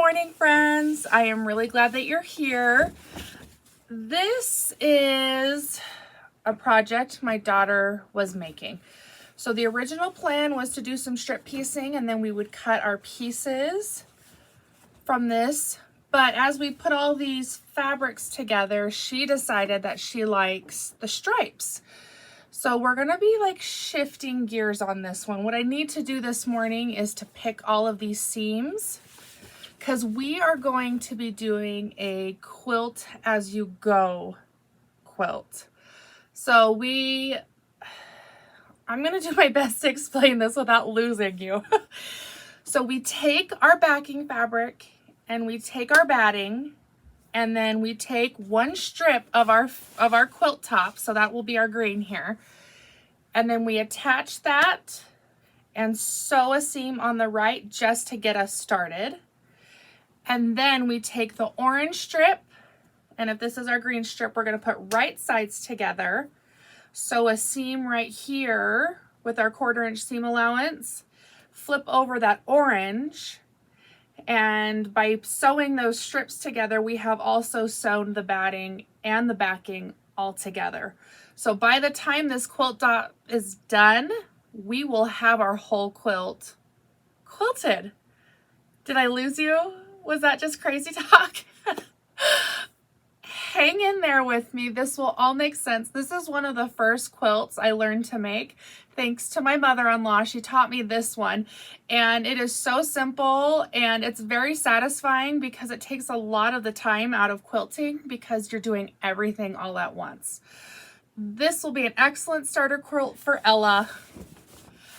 morning, friends. I am really glad that you're here. This is a project my daughter was making. So the original plan was to do some strip piecing and then we would cut our pieces from this. But as we put all these fabrics together, she decided that she likes the stripes. So we're gonna be like shifting gears on this one. What I need to do this morning is to pick all of these seams because we are going to be doing a quilt as you go quilt. So I'm gonna do my best to explain this without losing you. So we take our backing fabric and we take our batting and then we take one strip of our quilt top, so that will be our green here, and then we attach that and sew a seam on the right just to get us started. And then we take the orange strip, and if this is our green strip, we're going to put right sides together, sew a seam right here with our 1/4 inch seam allowance, flip over that orange, and by sewing those strips together, we have also sewn the batting and the backing all together. So by the time this quilt top is done, we will have our whole quilt quilted. Did I lose you? Was that just crazy talk? Hang in there with me. This will all make sense. This is one of the first quilts I learned to make. Thanks to my mother-in-law, she taught me this one. And it is so simple and it's very satisfying because it takes a lot of the time out of quilting because you're doing everything all at once. This will be an excellent starter quilt for Ella.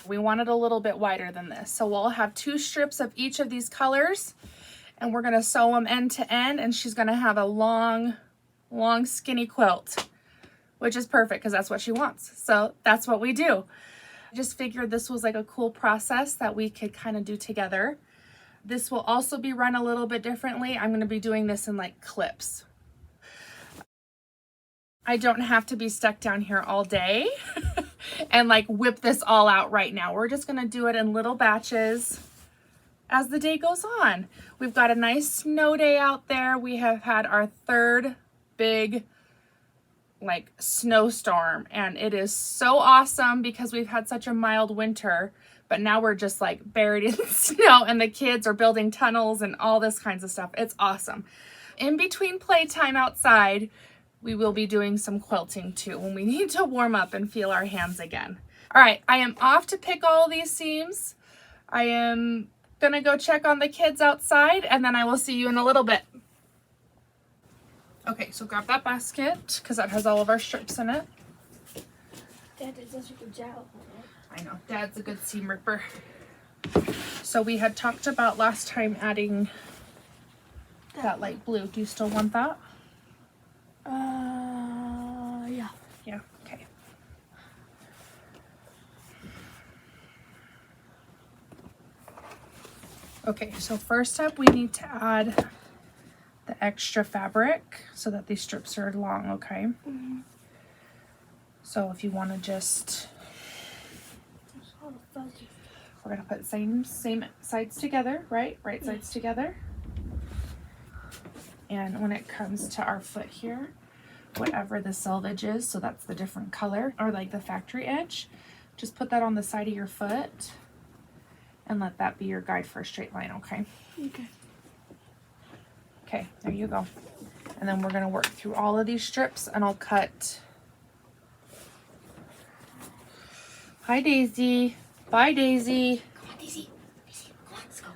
We want it a little bit wider than this. So we'll have 2 strips of each of these colors and we're gonna sew them end to end, and she's gonna have a long skinny quilt, which is perfect because that's what she wants. So that's what we do. I just figured this was like a cool process that we could kind of do together. This will also be run a little bit differently. I'm gonna be doing this in like clips. I don't have to be stuck down here all day and like whip this all out right now. We're just gonna do it in little batches as the day goes on. We've got a nice snow day out there. We have had our 3rd big like snowstorm and it is so awesome because we've had such a mild winter, but now we're just like buried in snow and the kids are building tunnels and all this kinds of stuff. It's awesome. In between playtime outside, we will be doing some quilting too when we need to warm up and feel our hands again. All right, I am off to pick all these seams. I am gonna go check on the kids outside and then I will see you in a little bit. Okay, so grab that basket because that has all of our strips in it. Dad did such a good job. I know, Dad's a good seam ripper. So we had talked about last time adding that light blue. Do you still want that? Yeah. Yeah, okay. Okay, so first up we need to add the extra fabric so that these strips are long, okay? Mm-hmm. So if you want to just, we're gonna put same sides together, right? Right sides together. And when it comes to our foot here, whatever the selvage is, so that's the different color, or like the factory edge, just put that on the side of your foot and let that be your guide for a straight line, okay? Okay. Okay, there you go. And then we're gonna work through all of these strips and I'll cut. Hi, Daisy. Bye, Daisy. Come on, Daisy. Daisy, come on, let's go.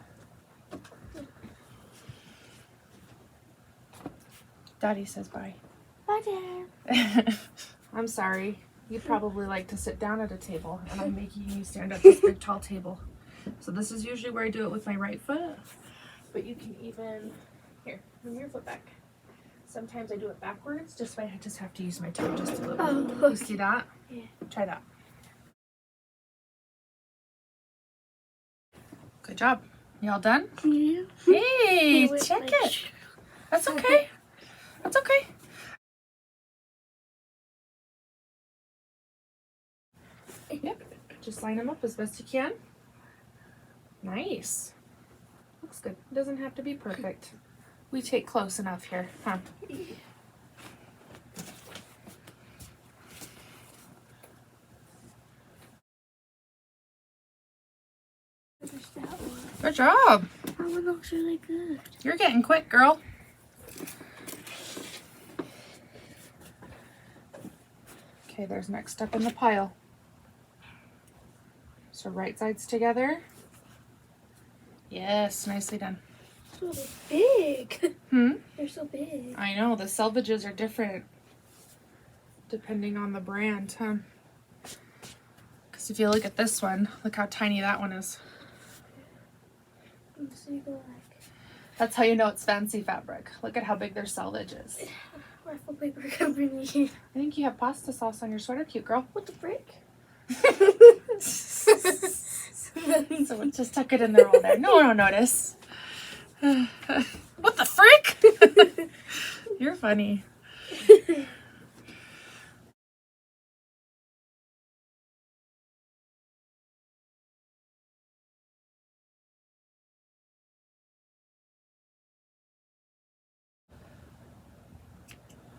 Daddy says bye. Bye, Dad. I'm sorry. You'd probably like to sit down at a table and I'm making you stand at this big tall table. So this is usually where I do it with my right foot, but you can even, here, move your foot back. Sometimes I do it backwards, just so I just have to use my toe just a little bit. You see that? Yeah. Try that. Good job. You all done? Yeah. Hey, Wait, check wait. it. That's okay. That's okay. Yep. Just line them up as best you can. Nice. Looks good. It doesn't have to be perfect. We take close enough here, huh? There's that one. Good job. That one looks really good. You're getting quick, girl. Okay, there's next step in the pile. So right sides together. Yes, nicely done. So they're big. Hmm? They're so big. I know, the selvages are different depending on the brand, huh? Because if you look at this one, look how tiny that one is. So you go like That's how you know it's fancy fabric. Look at how big their selvage is. raffle paper company. I think you have pasta sauce on your sweater, cute girl. What the frick? So we'll just tuck it in there all there. No one will notice. What the frick? You're funny.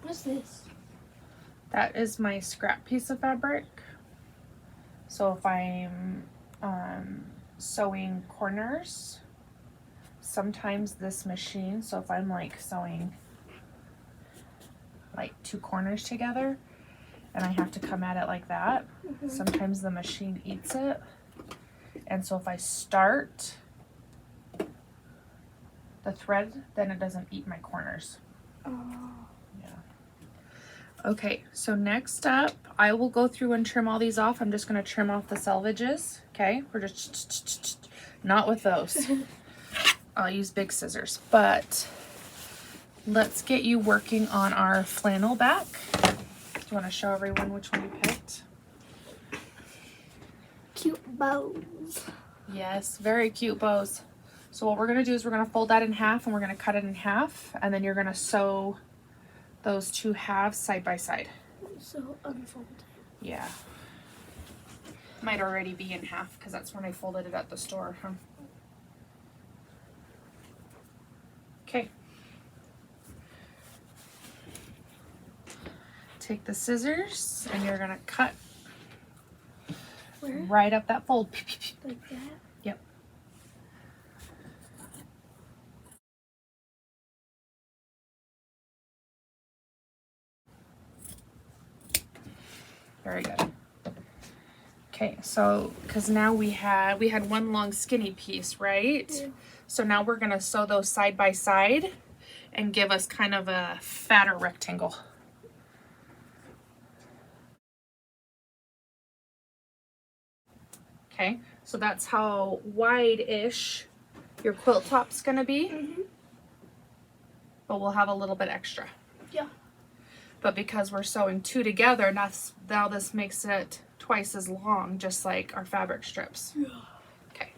What's this? That is my scrap piece of fabric. So if I'm sewing corners, sometimes this machine, so if I'm like sewing like two corners together and I have to come at it like that, sometimes the machine eats it. And so if I start the thread, then it doesn't eat my corners. Oh. Okay, so next up, I will go through and trim all these off. I'm just going to trim off the selvages, okay? We're just not with those. I'll use big scissors, but let's get you working on our flannel back. Do you want to show everyone which one you picked? Cute bows. Yes, very cute bows. So what we're going to do is we're going to fold that in half and we're going to cut it in half, and then you're going to sew those two halves side by side. So unfold. Yeah. Might already be in half because that's when I folded it at the store, huh? Okay. Take the scissors and you're gonna cut Where? right up that fold. Like that? Yep. Very good. Okay, so because now we had one long skinny piece, right? Yeah. So now we're gonna sew those side by side and give us kind of a fatter rectangle. Okay, so that's how wide-ish your quilt top's gonna be, but we'll have a little bit extra. Yeah. But because we're sewing two together, now this makes it twice as long, just like our fabric strips. Yeah. Okay.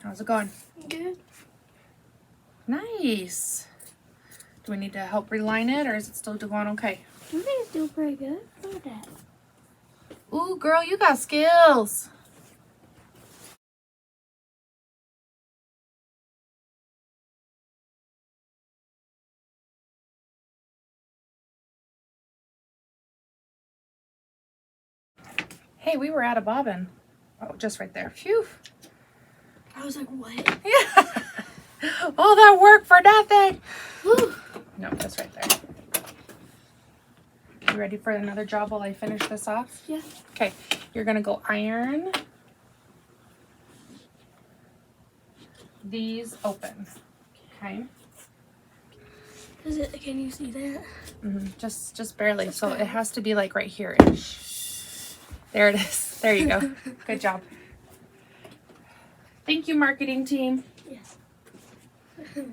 How's it going? Good. Nice. Do we need to help reline it, or is it still going okay? I think it's doing pretty good. Look at that. Ooh, girl, you got skills. Hey, we were at a bobbin. Oh, just right there. Phew. I was like, what? Yeah. All that work for nothing. Whew. No, that's right there. You ready for another job while I finish this off? Yeah. Okay, you're gonna go iron these open. Okay. Is it? Can you see that? Just barely. So it has to be like right here-ish. There it is. There you go. Good job. Thank you, marketing team. Yes. Is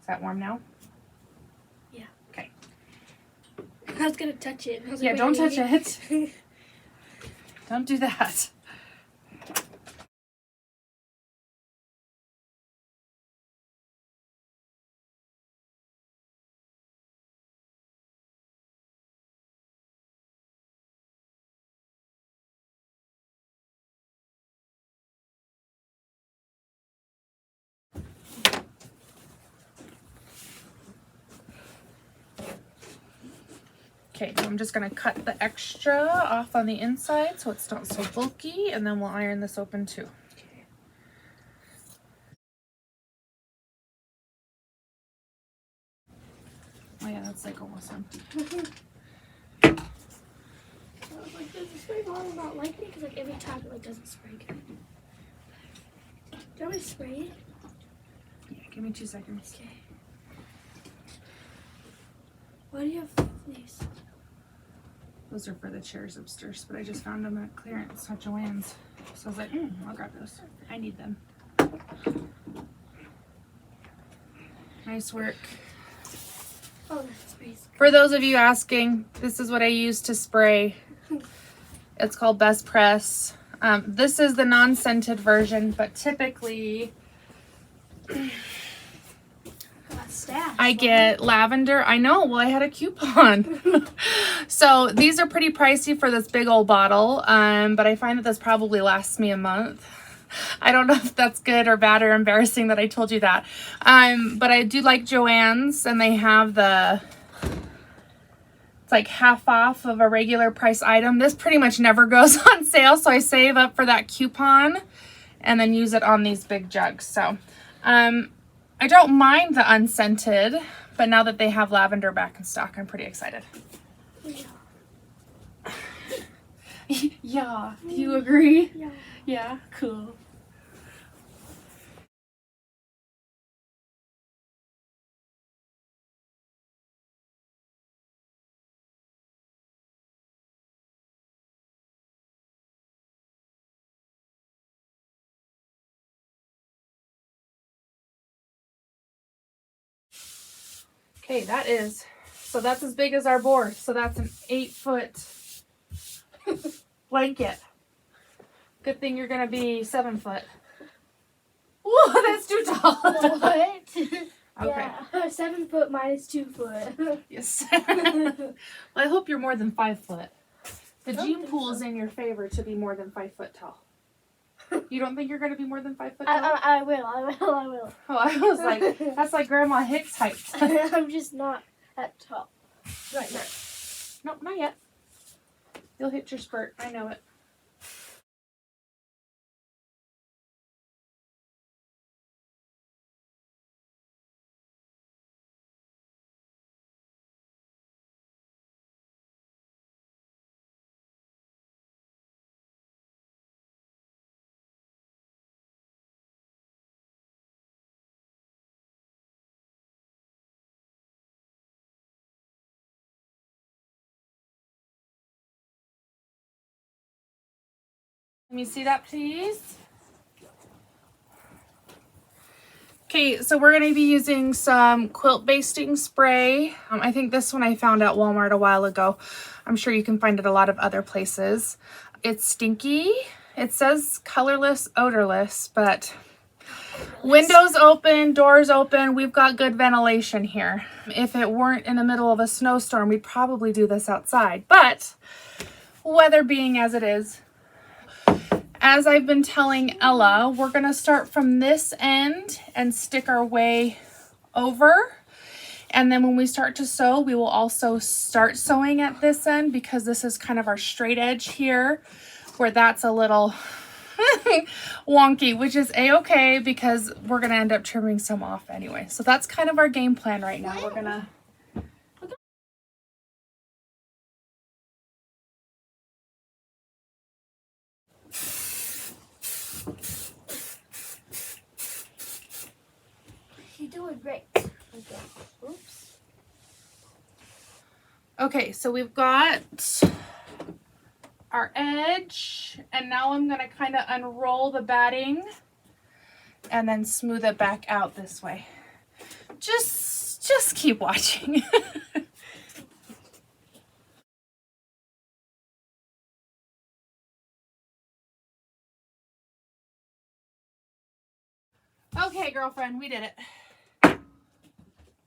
that warm now? Yeah. Okay. I was gonna touch it. I was Yeah, like, don't touch wait. it. Don't do that. Okay, I'm just gonna cut the extra off on the inside so it's not so bulky, and then we'll iron this open too. Oh yeah, that's like almost empty. I was like, does the spray bottle not like me? Because like every time it like doesn't spray good. Do you want me to spray it? Yeah, give me 2 seconds. Okay. Why do you have these? Those are for the chairs upstairs, but I just found them at clearance at Joann's. So I was like, I'll grab those. I need them. Nice work. Oh, that sprays. For those of you asking, this is what I use to spray. It's called Best Press. This is the non-scented version, but typically I get lavender. I know, well, I had a coupon. So these are pretty pricey for this big old bottle, but I find that this probably lasts me a month. I don't know if that's good or bad or embarrassing that I told you that. But I do like Joann's, and they have it's like half off of a regular price item. This pretty much never goes on sale, so I save up for that coupon and then use it on these big jugs. So I don't mind the unscented, but now that they have lavender back in stock, I'm pretty excited. Yeah. Yeah, do you agree? Yeah. Yeah, cool. Okay, that's as big as our board. So that's an 8-foot blanket. Good thing you're gonna be 7 foot. Whoa, that's too tall. What? Okay. Yeah, 7 foot minus 2 foot. Yes. Well, I hope you're more than 5 foot. The don't gene think pool is so. in your favor to be more than 5 foot tall. You don't think you're gonna be more than 5 foot tall? I will. Oh, I was like, that's like Grandma Hicks height. I'm just not that tall right now. Nope, not yet. You'll hit your spurt. I know it. Let me see that, please. Okay, so we're going to be using some quilt basting spray. I think this one I found at Walmart a while ago. I'm sure you can find it a lot of other places. It's stinky. It says colorless, odorless, but windows open, doors open. We've got good ventilation here. If it weren't in the middle of a snowstorm, we'd probably do this outside. But weather being as it is, as I've been telling Ella, we're going to start from this end and stick our way over. And then when we start to sew, we will also start sewing at this end because this is kind of our straight edge here, where that's a little wonky, which is a-okay because we're going to end up trimming some off anyway. So that's kind of our game plan right now. We're going to... You're doing great. Okay. Oops. Okay, so we've got our edge, and now I'm going to kind of unroll the batting and then smooth it back out this way. Just keep watching. Okay, girlfriend, we did it.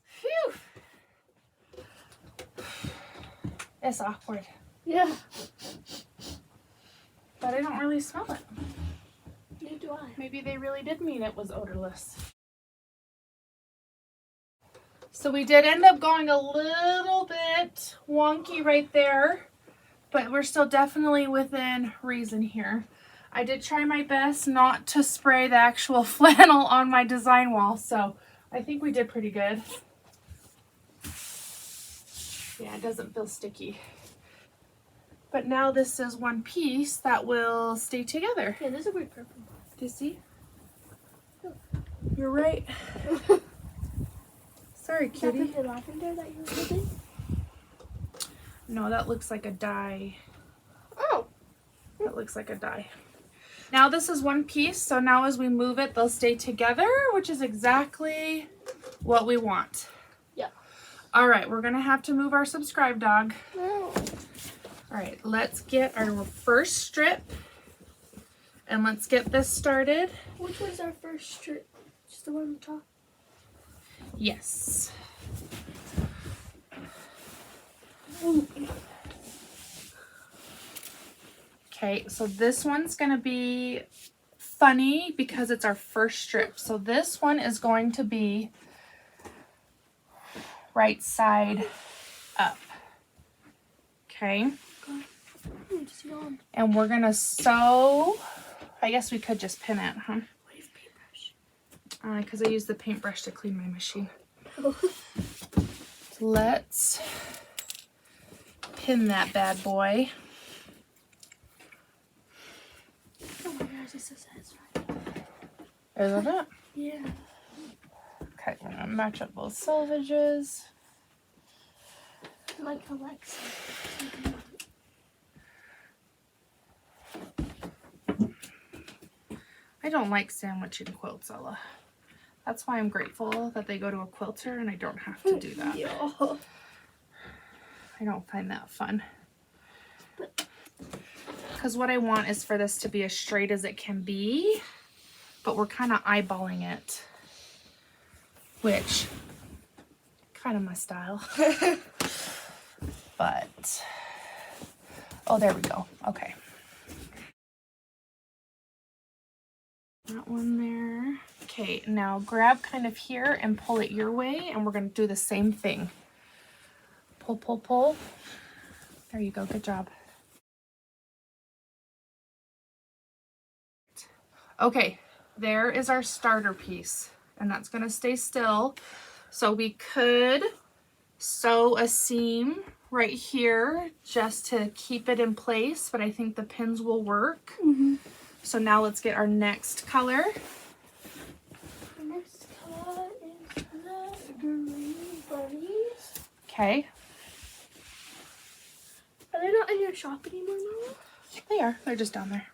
Phew. It's awkward, Yeah. but I don't really smell it. Neither do I. Maybe they really did mean it was odorless. So we did end up going a little bit wonky right there, but we're still definitely within reason here. I did try my best not to spray the actual flannel on my design wall, so I think we did pretty good. Yeah, it doesn't feel sticky. But now this is one piece that will stay together. Yeah, this is a great purple. Do you see? You're right. Sorry, cutie. Is that the lavender that you were holding? No, that looks like a dye. Oh. That looks like a dye. Now this is one piece, so now as we move it, they'll stay together, which is exactly what we want. Yeah. All right, we're gonna have to move our subscribe dog. No. All right, let's get our first strip and let's get this started. Which was our first strip? Just the one on the top? Yes. Ooh. Okay, so this one's gonna be funny because it's our first strip. So this one is going to be right side up. Okay. And we're gonna sew. I guess we could just pin it, huh? Because I use the paintbrush to clean my machine. Oh. So let's pin that bad boy. Oh my gosh, it's so satisfying. Isn't it? Yeah. Okay, we're gonna match up both selvages. Like Alexa. I don't like sandwiching quilts, Ella. That's why I'm grateful that they go to a quilter and I don't have to do that. Yeah. I don't find that fun. Because what I want is for this to be as straight as it can be, but we're kind of eyeballing it, which kind of my style. But, oh, there we go. Okay. That one there. Okay, now grab kind of here and pull it your way, and we're going to do the same thing. Pull, pull, pull. There you go. Good job. Okay, there is our starter piece, and that's going to stay still. So we could sew a seam right here just to keep it in place, but I think the pins will work. Mm-hmm. So now let's get our next color. The next color is the green bunnies. Okay. Are they not in your shop anymore, Mama? They are. They're just down there.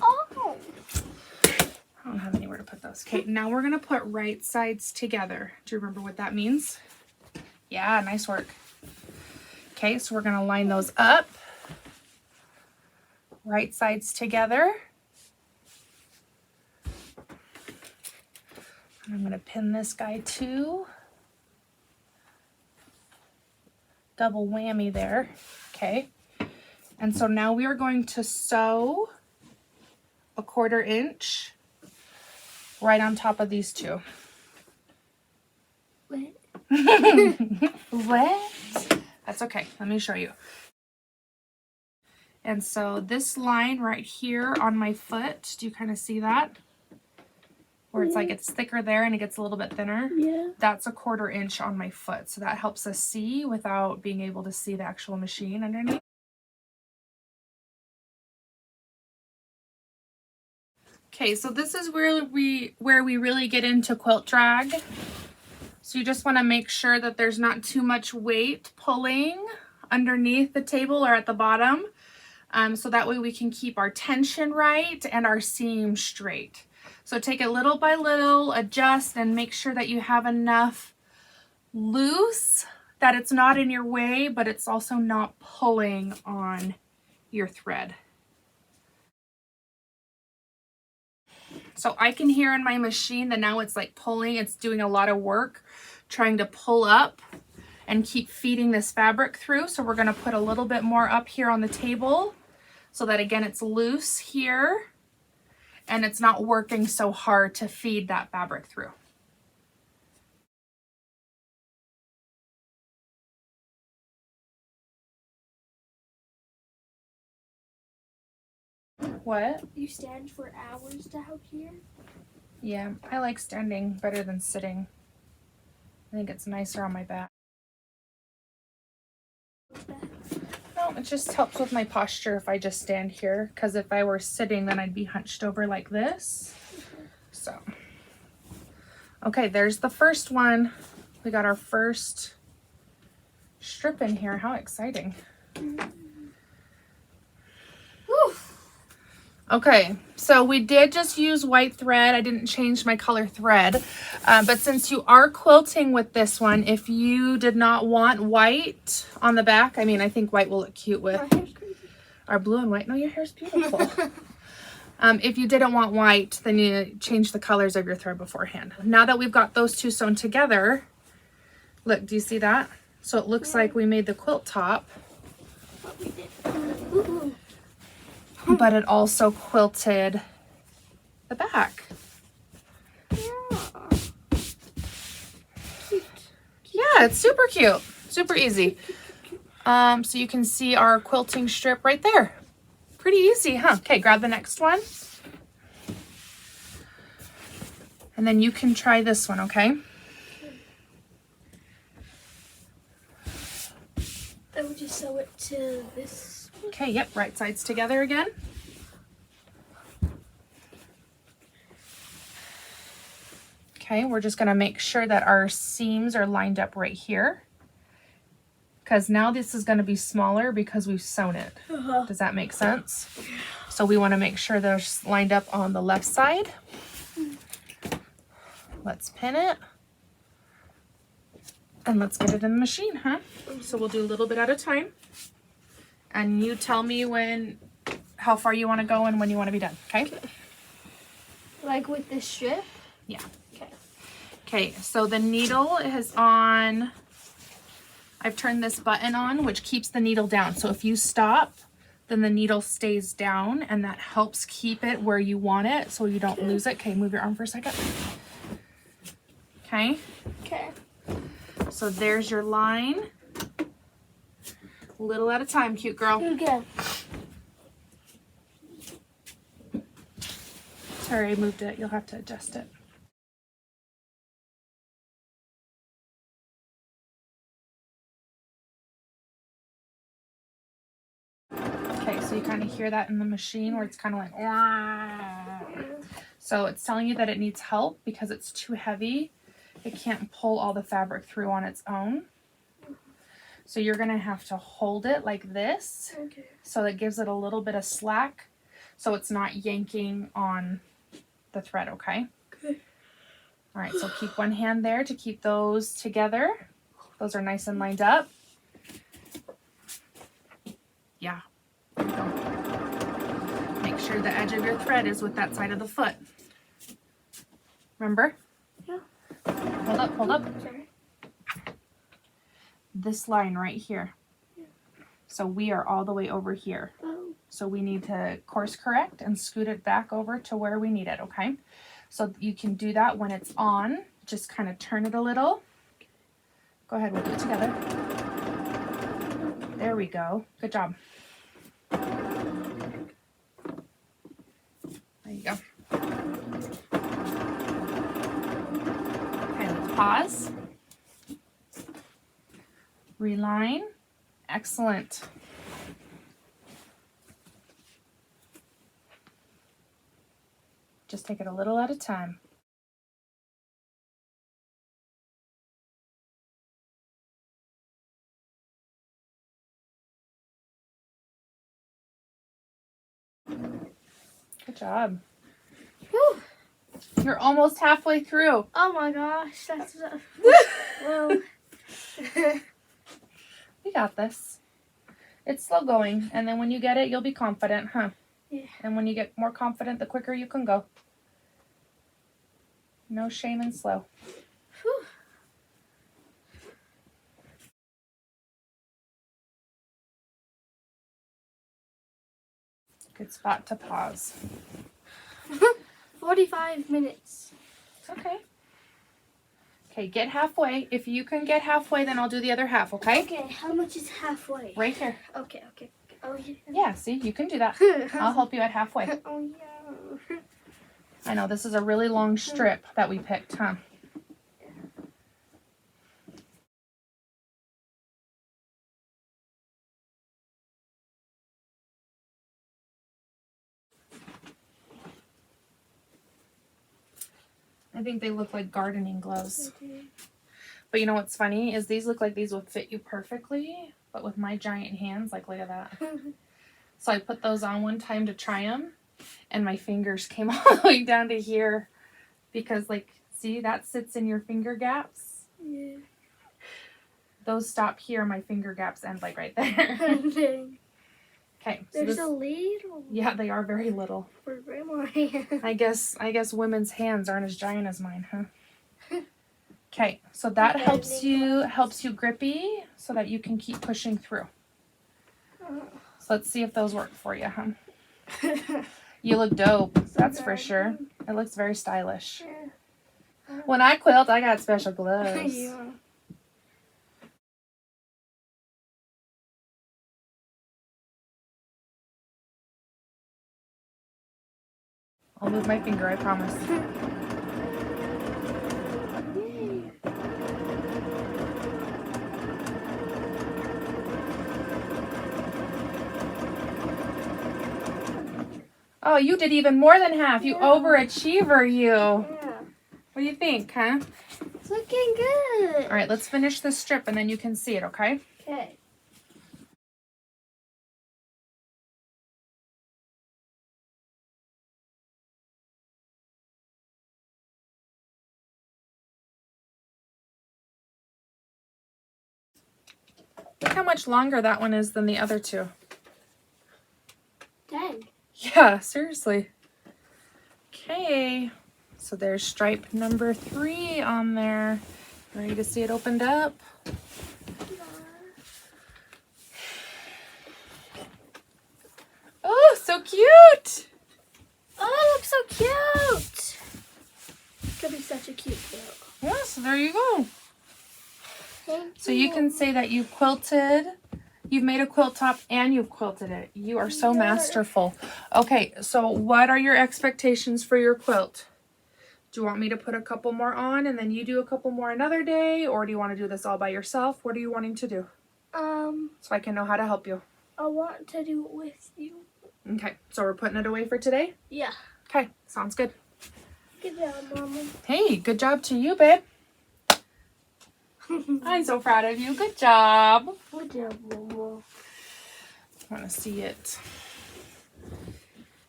Oh! I don't have anywhere to put those. Okay, now we're going to put right sides together. Do you remember what that means? Yeah, nice work. Okay, so we're going to line those up. Right sides together. And I'm going to pin this guy too. Double whammy there. Okay. And so now we are going to sew a 1/4 inch right on top of these two. What? What? That's okay. Let me show you. And so this line right here on my foot, do you kind of see that? Where it's like it's thicker there and it gets a little bit thinner. Yeah. That's a 1/4 inch on my foot. So that helps us see without being able to see the actual machine underneath. Okay, so this is where we really get into quilt drag. So you just want to make sure that there's not too much weight pulling underneath the table or at the bottom. So that way we can keep our tension right and our seam straight. So take it little by little, adjust, and make sure that you have enough loose that it's not in your way, but it's also not pulling on your thread. So I can hear in my machine that now it's like pulling, it's doing a lot of work trying to pull up and keep feeding this fabric through. So we're going to put a little bit more up here on the table so that again it's loose here and it's not working so hard to feed that fabric through. What? You stand for hours down here? Yeah, I like standing better than sitting. I think it's nicer on my back. No, it just helps with my posture if I just stand here, because if I were sitting, then I'd be hunched over like this. So, okay, there's the first one. We got our first strip in here. How exciting. Woo. Okay, so we did just use white thread. I didn't change my color thread. But since you are quilting with this one, if you did not want white on the back, I mean, I think white will look cute with our blue and white. No, your hair's beautiful. If you didn't want white, then you change the colors of your thread beforehand. Now that we've got those two sewn together, look, do you see that? So it looks like we made the quilt top. What we did. Ooh. But it also quilted the back. Yeah. Yeah, it's super cute. Super easy. So you can see our quilting strip right there. Pretty easy, huh? Okay, grab the next one. And then you can try this one, okay? I would just sew it to this. Okay, yep, right sides together again. Okay, we're just gonna make sure that our seams are lined up right here, because now this is gonna be smaller because we've sewn it. Does that make sense? So we wanna make sure they're lined up on the left side. Let's pin it. And let's get it in the machine, huh? So we'll do a little bit at a time. And you tell me how far you want to go and when you want to be done, okay? Like with this strip? Yeah. Okay. Okay, so the needle is on, I've turned this button on, which keeps the needle down. So if you stop, then the needle stays down, and that helps keep it where you want it so you don't lose it. Okay, move your arm for a second. Okay. Okay. So there's your line. Little at a time, cute girl. Okay. Sorry, I moved it. You'll have to adjust it. Okay, so you kind of hear that in the machine where it's kind of like, wah. So it's telling you that it needs help because it's too heavy. It can't pull all the fabric through on its own. So you're going to have to hold it like this. Okay. So that gives it a little bit of slack so it's not yanking on the thread, okay? Okay. All right, so keep one hand there to keep those together. Those are nice and lined up. Yeah. There you go. Make sure the edge of your thread is with that side of the foot. Remember? Yeah. Hold up, hold up. Sorry. This line right here. Yeah. So we are all the way over here. Oh. So we need to course correct and scoot it back over to where we need it, okay? So you can do that when it's on. Just kind of turn it a little. Go ahead, we'll do it together. There we go. Good job. There you go. Okay, let's pause. Reline. Excellent. Just take it a little at a time. Good job. Whew. You're almost halfway through. Oh my gosh, that's well. We got this. It's slow going, and then when you get it, you'll be confident, huh? Yeah. And when you get more confident, the quicker you can go. No shame in slow. Whew. Good spot to pause. 45 minutes. It's okay. Okay, get halfway. If you can get halfway, then I'll do the other half, okay? Okay, how much is halfway? Right here. Okay, okay. Okay. Oh, yeah. Yeah, see, you can do that. I'll help you at halfway. Oh, yeah. I know, this is a really long strip that we picked, huh? I think they look like gardening gloves. But you know what's funny is these look like these would fit you perfectly, but with my giant hands, like look at that. So I put those on one time to try them, and my fingers came all the way down to here because, like, see, that sits in your finger gaps. Yeah. Those stop here, my finger gaps end like right there. Okay. So There's a lead? Yeah, they are very little. For grandma. I guess women's hands aren't as giant as mine, huh? Okay, so that helps you grippy so that you can keep pushing through. So let's see if those work for you, huh? You look dope, that's for sure. It looks very stylish. When I quilt, I got special gloves. Yeah. I'll move my finger, I promise. Oh, you did even more than half. You overachiever, you. Yeah. What do you think, huh? It's looking good. All right, let's finish this strip and then you can see it, okay? Okay. Look how much longer that one is than the other two. Dang. Yeah, seriously. Okay, so there's stripe number 3 on there. Ready to see it opened up? Oh, so cute! Oh, it looks so cute. It's gonna be such a cute quilt. Yeah, so there you go. Thank So you can say that you've made a quilt top and you've quilted it. You are so masterful. Okay, so what are your expectations for your quilt? Do you want me to put a couple more on and then you do a couple more another day? Or do you want to do this all by yourself? What are you wanting to do? So I can know how to help you. I want to do it with you. Okay, so we're putting it away for today? Yeah. Okay, sounds good. Good job, Mama. Hey, good job to you, babe. I'm so proud of you. Good job. Good job, Mama. I want to see it.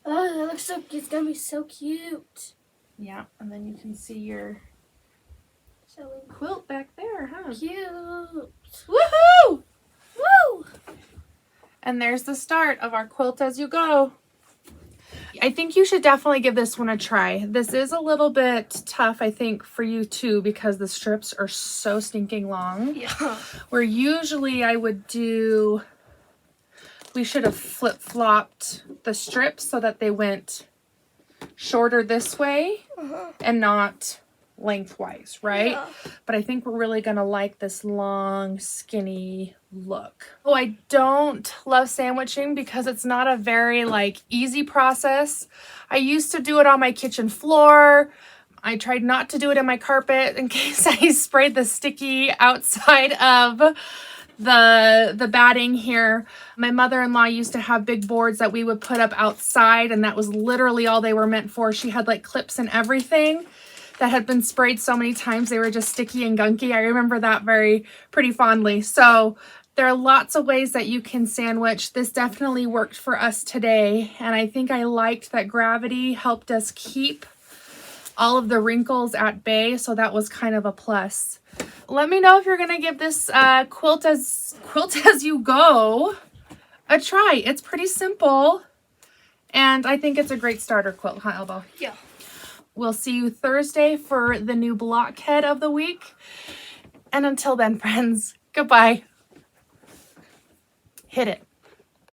Oh, that looks so. It's gonna be so cute. Yeah, and then you can see your So quilt back there, huh? cute. Woohoo! Woo! And there's the start of our Quilt As You Go. I think you should definitely give this one a try. This is a little bit tough, I think, for you too, because the strips are so stinking long. Yeah. Where usually I would do, we should have flip-flopped the strips so that they went shorter this way and not lengthwise, right? Yeah. But I think we're really gonna like this long, skinny look. Oh, I don't love sandwiching because it's not a very easy process. I used to do it on my kitchen floor. I tried not to do it in my carpet in case I sprayed the sticky outside of the batting here. My mother-in-law used to have big boards that we would put up outside, and that was literally all they were meant for. She had clips and everything that had been sprayed so many times they were just sticky and gunky. I remember that pretty fondly. So there are lots of ways that you can sandwich. This definitely worked for us today, and I think I liked that gravity helped us keep all of the wrinkles at bay, so that was kind of a plus. Let me know if you're gonna give this Quilt As You Go a try. It's pretty simple, and I think it's a great starter quilt, huh, Elbow? Yeah. We'll see you Thursday for the new blockhead of the week. And until then, friends, goodbye. Hit it.